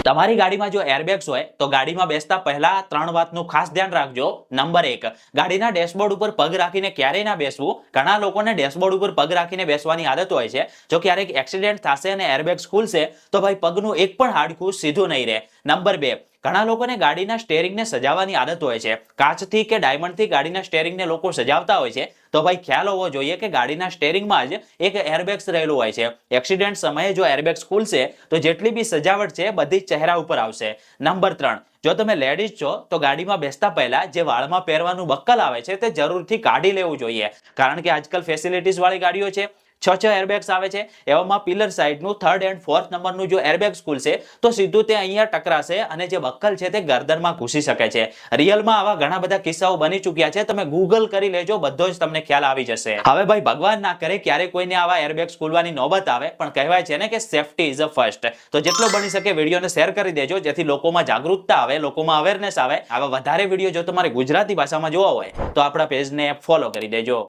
તમારી ગાડીમાં જો એરબેગ્સ હોય તો ગાડીમાં બેસતા પહેલા 3 વાતનું ખાસ ધ્યાન રાખજો। નંબર 1, ગાડીના ડેશબોર્ડ ઉપર પગ રાખીને ક્યારેય ના બેસવું। ઘણા લોકોને ડેશબોર્ડ ઉપર પગ રાખીને બેસવાની આદત હોય છે। જો ક્યારેક એક્સિડન્ટ થશે અને એરબેગ્સ ખુલશે તો ભાઈ પગનું એક પણ હાડકું સીધું નહીં રહે। નંબર 2, ઘણા લોકોને ગાડીના સ્ટીયરિંગને સજાવવાની આદત હોય છે। કાચથી કે ડાયમંડથી ગાડીના સ્ટીયરિંગને લોકો સજાવતા હોય છે તો ભાઈ ખ્યાલ હોવો જોઈએ કે ગાડીના સ્ટીયરિંગમાં જ એક એરબેગ્સ રહેલું હોય છે। એક્સિડન્ટ સમયે જો એરબેગ્સ ખુલશે તો જેટલી બી સજાવટ છે બધી ચહેરા ઉપર આવશે। નંબર 3, જો તમે લેડીઝ છો તો ગાડીમાં બેસતા પહેલા જે વાળમાં પહેરવાનું બક્કલ આવે છે તે જરૂરથી કાઢી લેવું જોઈએ, કારણ કે આજકાલ ફેસિલિટીઝ વાળી ગાડીઓ છે, 6 એરબેગ્સ આવે છે। એવામાં પિલર સાઈડનું 3rd એન્ડ 4th નંબરનું જો એરબેગ્સ ખુલશે તો સીધું તે અહીંયા ટકરાશે અને જે બક્કલ છે તે ગરદનમાં ઘૂસી શકે છે। રિયલમાં આવા ઘણા બધા કિસ્સાઓ બની ચૂક્યા છે, તમે ગૂગલ કરી લેજો, બધો જ તમને ખ્યાલ આવી જશે। હવે ભાઈ ભગવાન ના કરે ક્યારે કોઈને આવા એરબેગ્સ ખુલવાની નોબત આવે, પણ કહેવાય છે ને કે સેફટી ઇઝ અ ફર્સ્ટ। તો જેટલો બની શકે વિડીયોને શેર કરી દેજો, જેથી લોકોમાં જાગૃતતા આવે, લોકોમાં અવેરનેસ આવે। આવા વધારે વિડીયો જો તમારે ગુજરાતી ભાષામાં જોવા હોય તો આપણા પેજને ફોલો કરી દેજો।